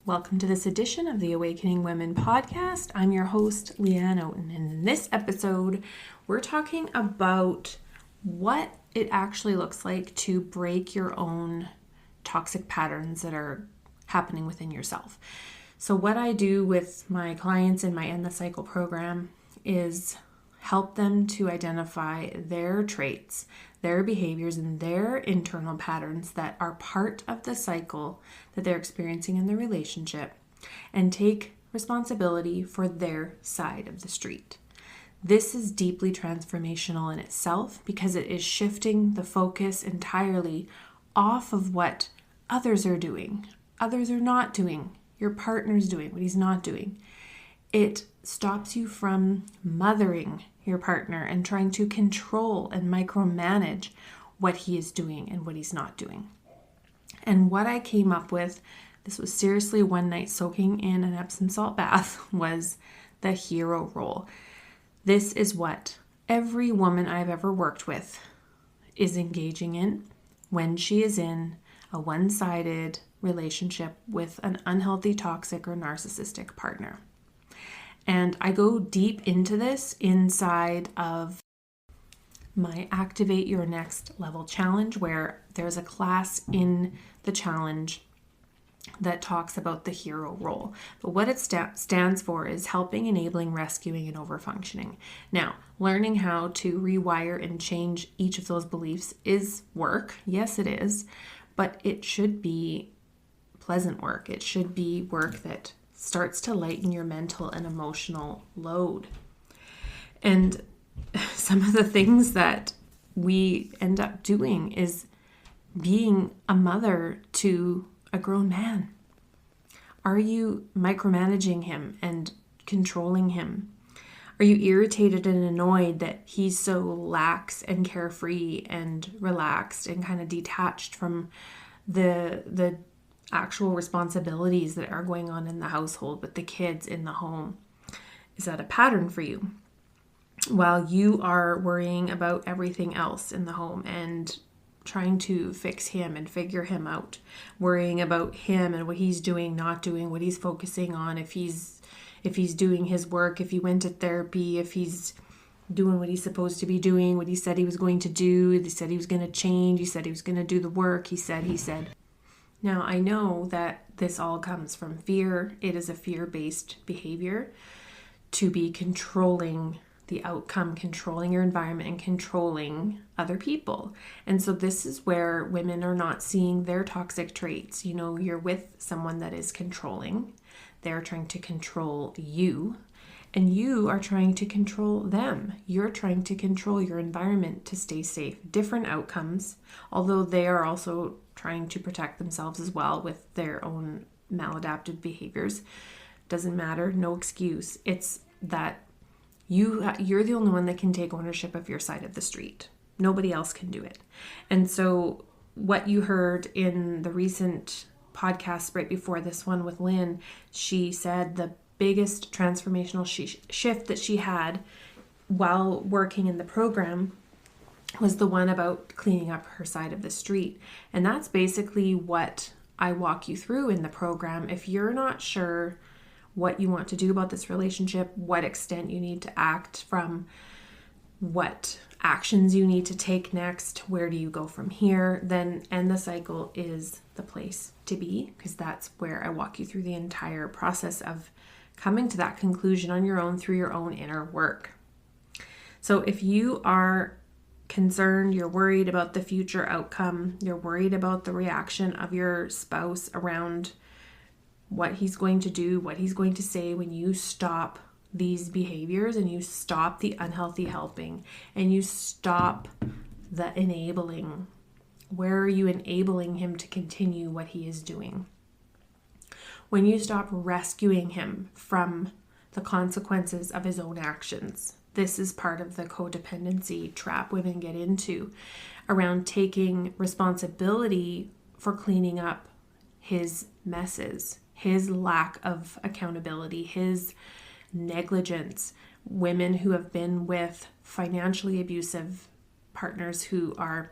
Welcome to this edition of the Awakening Women podcast. I'm your host, Leanne Oaten, and in this episode, we're talking about what it actually looks like to break your own toxic patterns that are happening within yourself. So what I do with my clients in my End the Cycle program is help them to identify their traits, their behaviors, and their internal patterns that are part of the cycle that they're experiencing in the relationship, and take responsibility for their side of the street. This is deeply transformational in itself because it is shifting the focus entirely off of what others are doing, others are not doing, your partner's doing, what he's not doing. It stops you from mothering your partner and trying to control and micromanage what he is doing and what he's not doing. And what I came up with, this was seriously one night soaking in an Epsom salt bath, was the hero role. This is what every woman I've ever worked with is engaging in when she is in a one-sided relationship with an unhealthy, toxic, or narcissistic partner. And I go deep into this inside of my Activate Your Next Level challenge, where there's a class in the challenge that talks about the hero role. But what it stands for is helping, enabling, rescuing, and overfunctioning. Now, learning how to rewire and change each of those beliefs is work. Yes, it is. But it should be pleasant work. It should be work that starts to lighten your mental and emotional load. And some of the things that we end up doing is being a mother to a grown man. Are you micromanaging him and controlling him? Are you irritated and annoyed that he's so lax and carefree and relaxed and kind of detached from the actual responsibilities that are going on in the household with the kids in the home? Is that a pattern for you? While you are worrying about everything else in the home and trying to fix him and figure him out, worrying about him and what he's doing, not doing, what he's focusing on, if he's doing his work, if he went to therapy, if he's doing what he's supposed to be doing, what he said he was going to do, he said he was going to change, he said he was going to do the work, he said. Now, I know that this all comes from fear. It is a fear-based behavior to be controlling the outcome, controlling your environment, and controlling other people. And so this is where women are not seeing their toxic traits. You know, you're with someone that is controlling. They're trying to control you, and you are trying to control them. You're trying to control your environment to stay safe. Different outcomes, although they are also trying to protect themselves as well with their own maladaptive behaviors. Doesn't matter, no excuse. It's that you're the only one that can take ownership of your side of the street. Nobody else can do it. And so what you heard in the recent podcast right before this one with Lynn, she said the biggest transformational shift that she had while working in the program was the one about cleaning up her side of the street. And that's basically what I walk you through in the program. If you're not sure what you want to do about this relationship, what extent you need to act from, what actions you need to take next, where do you go from here, then End the Cycle is the place to be, because that's where I walk you through the entire process of coming to that conclusion on your own through your own inner work. So if you are concerned, you're worried about the future outcome, you're worried about the reaction of your spouse around what he's going to do, what he's going to say when you stop these behaviors and you stop the unhealthy helping and you stop the enabling, where are you enabling him to continue what he is doing? When you stop rescuing him from the consequences of his own actions. This is part of the codependency trap women get into around taking responsibility for cleaning up his messes, his lack of accountability, his negligence. Women who have been with financially abusive partners who are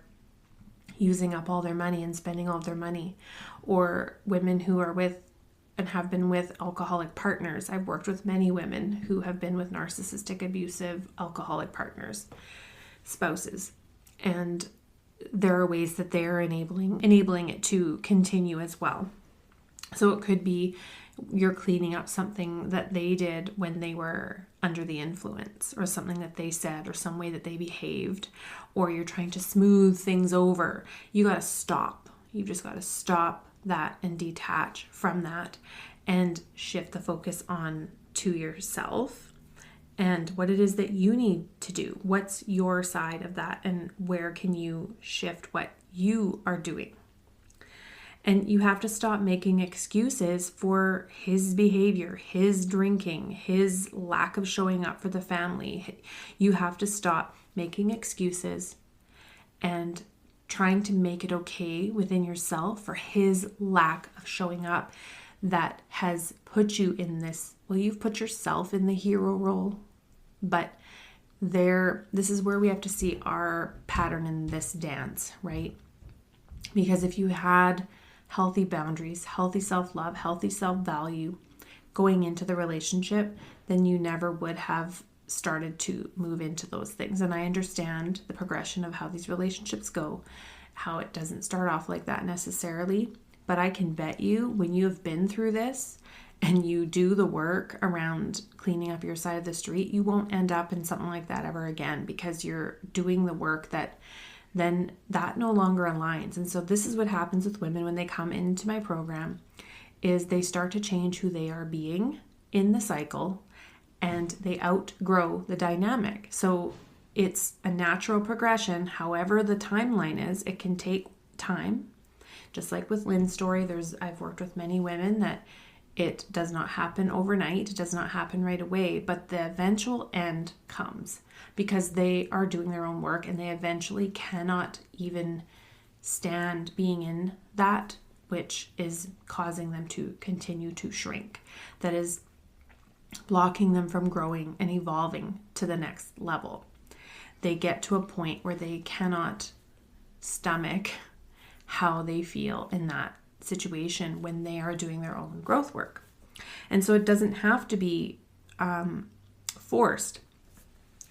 using up all their money and spending all their money, or women who are with and have been with alcoholic partners. I've worked with many women who have been with narcissistic, abusive, alcoholic partners, spouses. And there are ways that they are enabling it to continue as well. So it could be you're cleaning up something that they did when they were under the influence, or something that they said, or some way that they behaved, or you're trying to smooth things over. You got to stop. You just got to stop that and detach from that and shift the focus on to yourself and what it is that you need to do. What's your side of that, and where can you shift what you are doing? And you have to stop making excuses for his behavior, his drinking, his lack of showing up for the family. You have to stop making excuses and trying to make it okay within yourself for his lack of showing up that has put you in this. Well, you've put yourself in the hero role, but this is where we have to see our pattern in this dance, right? Because if you had healthy boundaries, healthy self-love, healthy self-value going into the relationship, then you never would have started to move into those things. And I understand the progression of how these relationships go, how it doesn't start off like that necessarily. But I can bet you, when you have been through this and you do the work around cleaning up your side of the street, you won't end up in something like that ever again, because you're doing the work that then that no longer aligns. And so this is what happens with women when they come into my program, is they start to change who they are being in the cycle, and they outgrow the dynamic. So it's a natural progression. However the timeline is, it can take time. Just like with Lynn's story, I've worked with many women that it does not happen overnight. It does not happen right away, but the eventual end comes because they are doing their own work, and they eventually cannot even stand being in that which is causing them to continue to shrink. That is blocking them from growing and evolving to the next level. They get to a point where they cannot stomach how they feel in that situation when they are doing their own growth work. And so it doesn't have to be forced.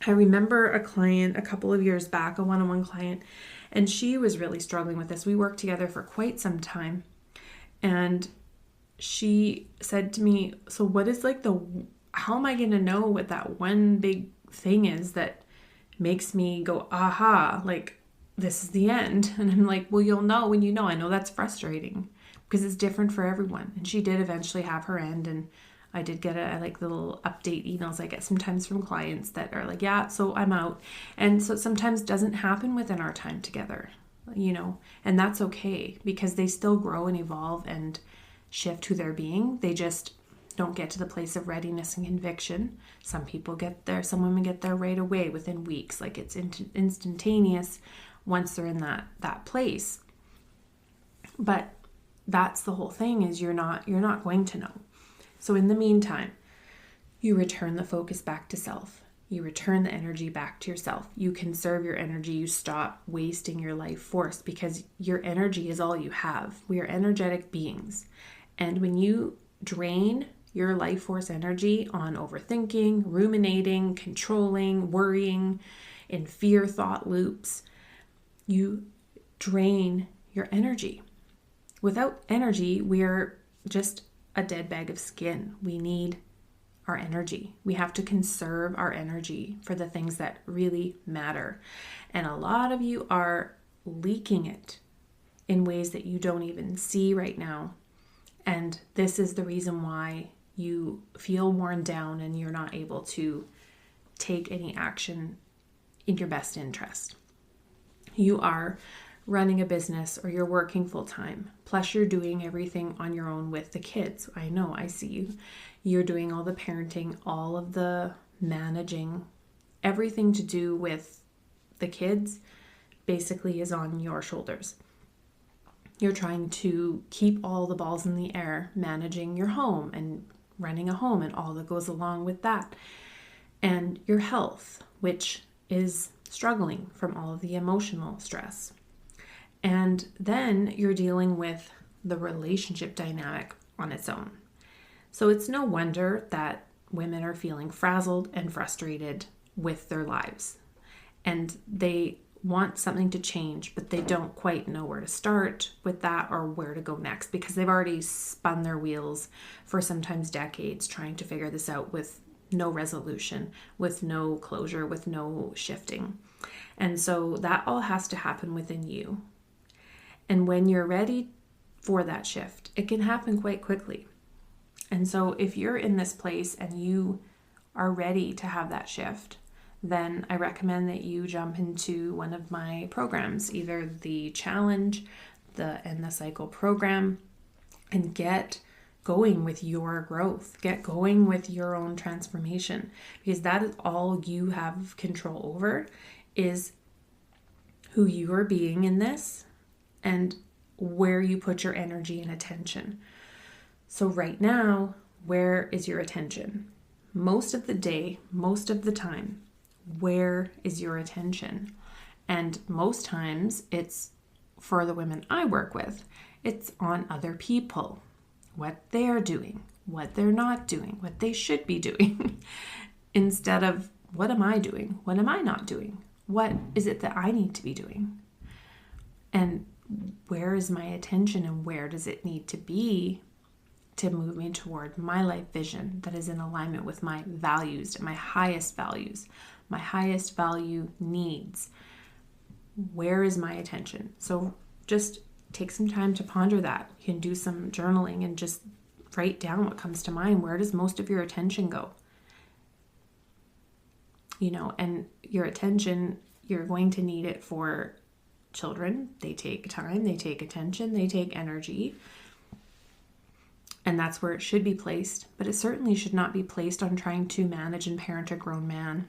I remember a client a couple of years back, a one-on-one client, and she was really struggling with this. We worked together for quite some time, and she said to me, so what is how am I going to know what that one big thing is that makes me go, aha, like this is the end? And I'm like, well, you'll know when you know. I know that's frustrating because it's different for everyone. And she did eventually have her end, and I did get I like the little update emails I get sometimes from clients that are like, yeah, so I'm out. And so it sometimes doesn't happen within our time together, and that's okay, because they still grow and evolve and shift who they're being. They just don't get to the place of readiness and conviction. Some people get there, some women get there right away within weeks. Like it's instantaneous once they're in that place. But that's the whole thing, is you're not going to know. So in the meantime, you return the focus back to self. You return the energy back to yourself. You conserve your energy. You stop wasting your life force, because your energy is all you have. We are energetic beings. And when you drain your life force energy on overthinking, ruminating, controlling, worrying, in fear thought loops, you drain your energy. Without energy, we are just a dead bag of skin. We need our energy. We have to conserve our energy for the things that really matter. And a lot of you are leaking it in ways that you don't even see right now. And this is the reason why you feel worn down and you're not able to take any action in your best interest. You are running a business, or you're working full time, plus you're doing everything on your own with the kids. I know, I see you. You're doing all the parenting, all of the managing, everything to do with the kids basically is on your shoulders. You're trying to keep all the balls in the air, managing your home and running a home and all that goes along with that. And your health, which is struggling from all of the emotional stress. And then you're dealing with the relationship dynamic on its own. So it's no wonder that women are feeling frazzled and frustrated with their lives. And they want something to change, but they don't quite know where to start with that or where to go next, because they've already spun their wheels for sometimes decades trying to figure this out with no resolution, with no closure, with no shifting. And so that all has to happen within you. And when you're ready for that shift, it can happen quite quickly. And so if you're in this place and you are ready to have that shift, then I recommend that you jump into one of my programs, either the challenge, the End the Cycle program, and get going with your growth, get going with your own transformation, because that is all you have control over, is who you are being in this and where you put your energy and attention. So right now, where is your attention? Most of the day, most of the time, where is your attention? And most times it's, for the women I work with, it's on other people, what they're doing, what they're not doing, what they should be doing, instead of what am I doing? What am I not doing? What is it that I need to be doing? And where is my attention and where does it need to be to move me toward my life vision that is in alignment with my values and my highest values, my highest value needs? Where is my attention? So just take some time to ponder that. You can do some journaling and just write down what comes to mind. Where does most of your attention go? And your attention, you're going to need it for children. They take time, they take attention, they take energy. And that's where it should be placed. But it certainly should not be placed on trying to manage and parent a grown man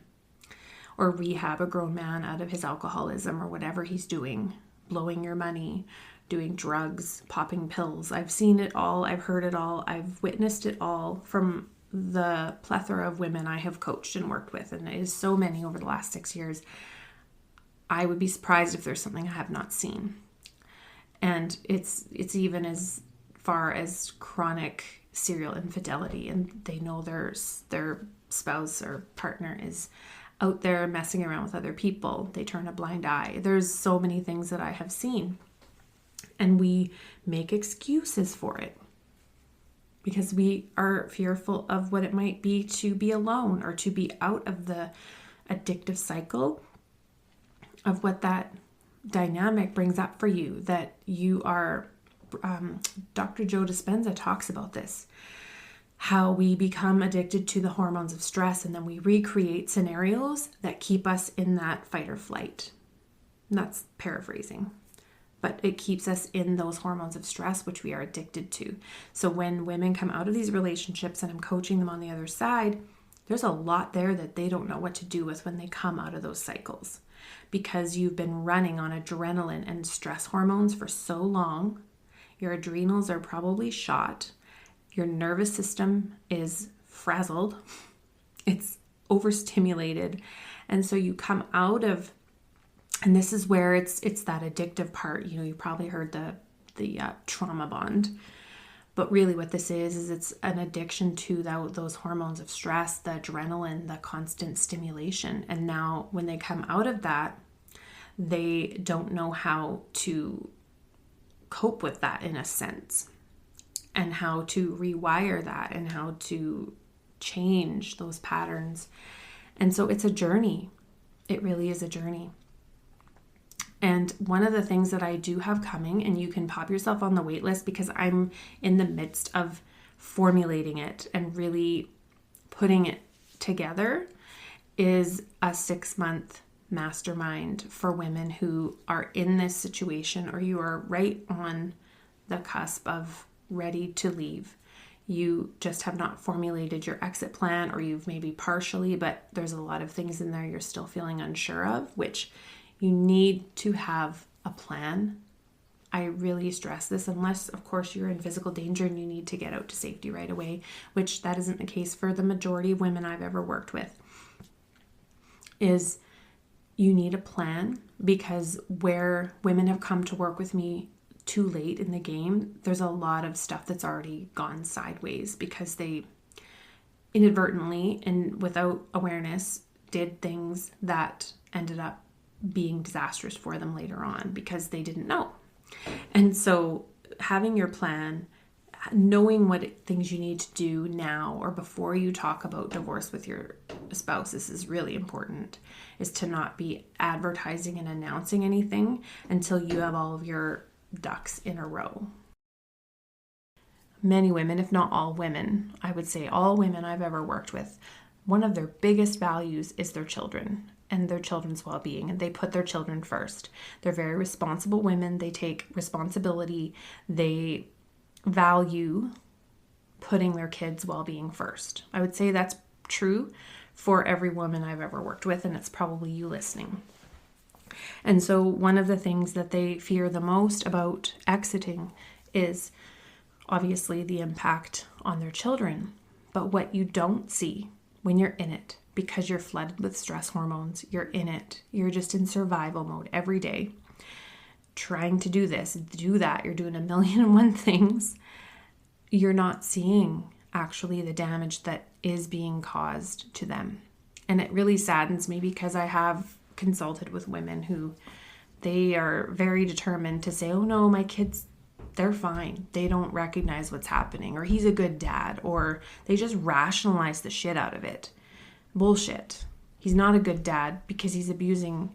or rehab a grown man out of his alcoholism or whatever he's doing, blowing your money, doing drugs, popping pills. I've seen it all. I've heard it all. I've witnessed it all from the plethora of women I have coached and worked with. And it is so many over the last 6 years. I would be surprised if there's something I have not seen. And it's even as far as chronic serial infidelity, and they know their spouse or partner is out there messing around with other people. They turn a blind eye. There's so many things that I have seen, and we make excuses for it because we are fearful of what it might be to be alone or to be out of the addictive cycle of what that dynamic brings up for you, that you are Dr. Joe Dispenza talks about this, how we become addicted to the hormones of stress and then we recreate scenarios that keep us in that fight or flight. And that's paraphrasing, but it keeps us in those hormones of stress, which we are addicted to. So when women come out of these relationships and I'm coaching them on the other side, there's a lot there that they don't know what to do with when they come out of those cycles, because you've been running on adrenaline and stress hormones for so long. Your adrenals are probably shot. Your nervous system is frazzled. It's overstimulated. And so you come out of, and this is where it's that addictive part. You probably heard the trauma bond. But really what this is it's an addiction to those hormones of stress, the adrenaline, the constant stimulation. And now when they come out of that, they don't know how to cope with that in a sense, and how to rewire that and how to change those patterns. And so it's a journey. It really is a journey. And one of the things that I do have coming, and you can pop yourself on the wait list because I'm in the midst of formulating it and really putting it together, is a 6-month mastermind for women who are in this situation, or you are right on the cusp of ready to leave. You just have not formulated your exit plan, or you've maybe partially, but there's a lot of things in there you're still feeling unsure of, which you need to have a plan. I really stress this, unless of course you're in physical danger and you need to get out to safety right away, which that isn't the case for the majority of women I've ever worked with. You need a plan, because where women have come to work with me too late in the game, there's a lot of stuff that's already gone sideways because they inadvertently and without awareness did things that ended up being disastrous for them later on because they didn't know. And so having your plan, knowing what things you need to do now or before you talk about divorce with your spouse, this is really important, is to not be advertising and announcing anything until you have all of your ducks in a row. Many women, if not all women, I would say all women I've ever worked with, one of their biggest values is their children and their children's well-being, and they put their children first. They're very responsible women. They take responsibility. They value putting their kids' well-being first. I would say that's true for every woman I've ever worked with, and it's probably you listening. And so one of the things that they fear the most about exiting is obviously the impact on their children. But what you don't see when you're in it, because you're flooded with stress hormones, you're in it, you're just in survival mode every day, trying to do this, do that, you're doing 1,000,001 things, you're not seeing actually the damage that is being caused to them. And it really saddens me because I have consulted with women who they are very determined to say, oh no, my kids, they're fine. They don't recognize what's happening, or he's a good dad, or they just rationalize the shit out of it. Bullshit. He's not a good dad because he's abusing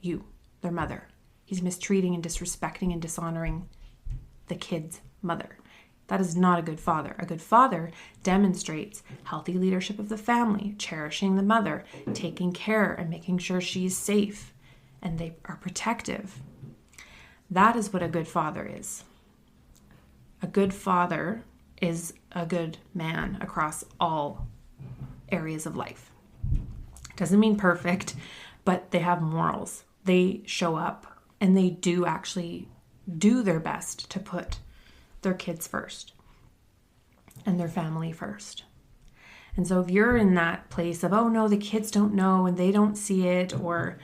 you, their mother. He's mistreating and disrespecting and dishonoring the kid's mother. That is not a good father. A good father demonstrates healthy leadership of the family, cherishing the mother, taking care and making sure she's safe, and they are protective. That is what a good father is. A good father is a good man across all areas of life. Doesn't mean perfect, but they have morals. They show up and they do actually do their best to put their kids first and their family first. And so if you're in that place of, oh no, the kids don't know and they don't see it, or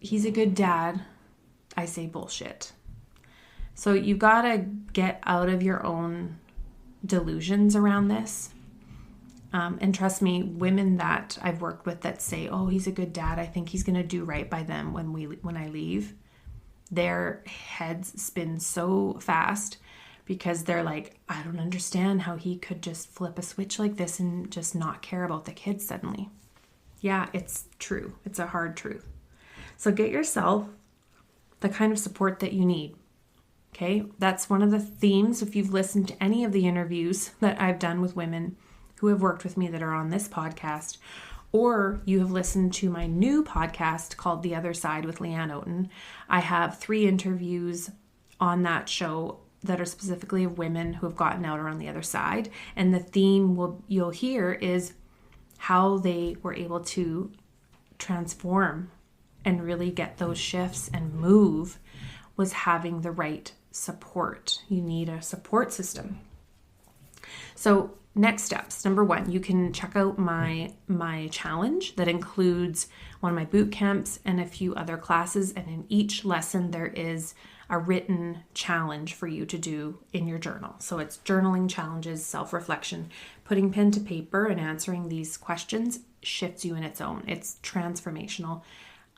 he's a good dad, I say bullshit. So you gotta get out of your own delusions around this. And trust me, women that I've worked with that say, oh, he's a good dad, I think he's going to do right by them when I leave, their heads spin so fast because they're like, I don't understand how he could just flip a switch like this and just not care about the kids suddenly. Yeah, it's true. It's a hard truth. So get yourself the kind of support that you need. Okay, that's one of the themes. If you've listened to any of the interviews that I've done with women who have worked with me that are on this podcast, or you have listened to my new podcast called The Other Side with Leanne Oaten, I have 3 interviews on that show that are specifically of women who have gotten out or on the other side. And the theme you'll hear is how they were able to transform and really get those shifts and move was having the right support. You need a support system. So next steps. Number 1, you can check out my challenge that includes one of my boot camps and a few other classes. And in each lesson, there is a written challenge for you to do in your journal. So it's journaling challenges, self-reflection, putting pen to paper and answering these questions shifts you in its own. It's transformational.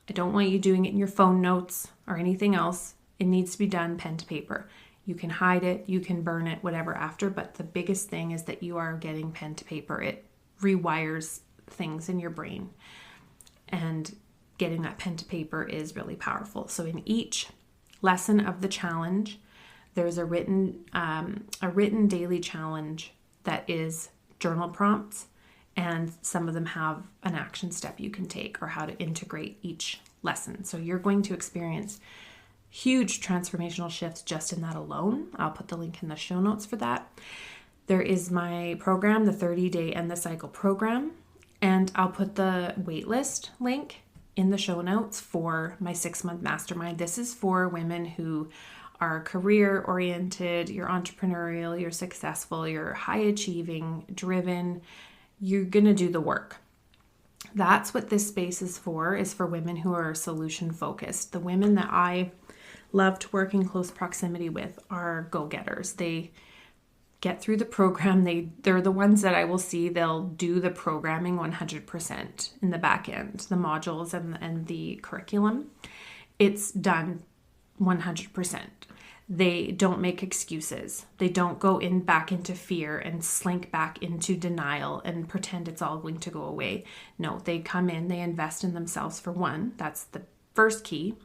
I don't want you doing it in your phone notes or anything else. It needs to be done pen to paper. You can hide it, you can burn it, whatever after, but the biggest thing is that you are getting pen to paper. It rewires things in your brain, and getting that pen to paper is really powerful. So in each lesson of the challenge, there's a written daily challenge that is journal prompts, and some of them have an action step you can take or how to integrate each lesson. So you're going to experience huge transformational shifts just in that alone. I'll put the link in the show notes for that. There is my program, the 30-day End the Cycle program, and I'll put the waitlist link in the show notes for my 6-month mastermind. This is for women who are career-oriented, you're entrepreneurial, you're successful, you're high-achieving, driven, you're going to do the work. That's what this space is for women who are solution-focused. The women that I love to work in close proximity with are go-getters. They get through the program. They're the ones that I will see, they'll do the programming 100% in the back end, the modules and the curriculum. It's done 100%. They don't make excuses. They don't go back into fear and slink back into denial and pretend it's all going to go away. No, they come in, they invest in themselves for one. That's the first key,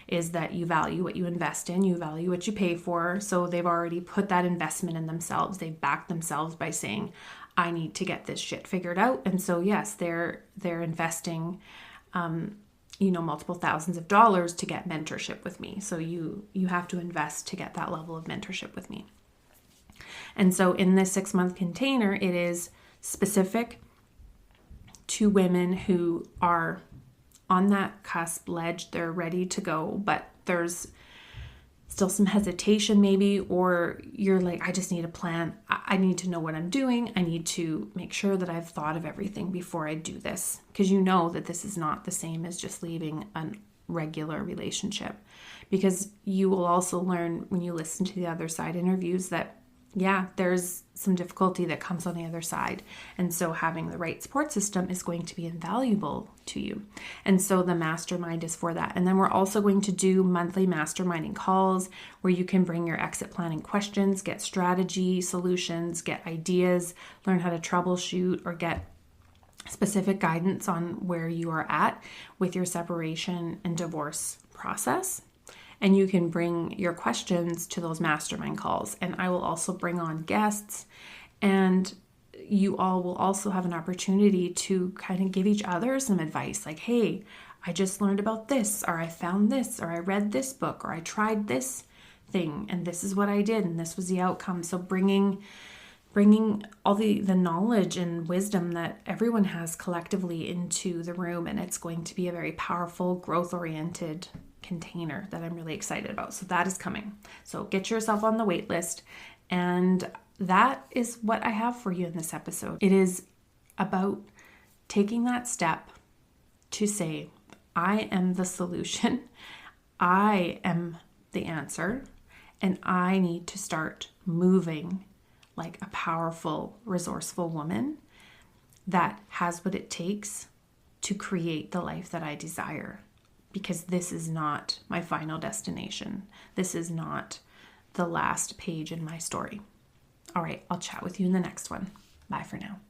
is that you value what you invest in, you value what you pay for. So they've already put that investment in themselves. They've backed themselves by saying, I need to get this shit figured out. And so yes, they're investing multiple thousands of dollars to get mentorship with me. So you have to invest to get that level of mentorship with me. And so in this 6-month container, it is specific to women who are on that cusp ledge. They're ready to go, but there's still some hesitation maybe, or you're like, I just need a plan. I need to know what I'm doing. I need to make sure that I've thought of everything before I do this, because you know that this is not the same as just leaving a regular relationship. Because you will also learn when you listen to the other side interviews that there's some difficulty that comes on the other side. And so having the right support system is going to be invaluable to you. And so the mastermind is for that. And then we're also going to do monthly masterminding calls where you can bring your exit planning questions, get strategy solutions, get ideas, learn how to troubleshoot, or get specific guidance on where you are at with your separation and divorce process. And you can bring your questions to those mastermind calls. And I will also bring on guests, and you all will also have an opportunity to kind of give each other some advice. Like, hey, I just learned about this, or I found this, or I read this book, or I tried this thing, and this is what I did, and this was the outcome. So bringing all the knowledge and wisdom that everyone has collectively into the room. And it's going to be a very powerful, growth-oriented container that I'm really excited about. So that is coming. So get yourself on the wait list. And that is what I have for you in this episode. It is about taking that step to say, I am the solution. I am the answer. And I need to start moving like a powerful, resourceful woman that has what it takes to create the life that I desire. Because this is not my final destination. This is not the last page in my story. All right, I'll chat with you in the next one. Bye for now.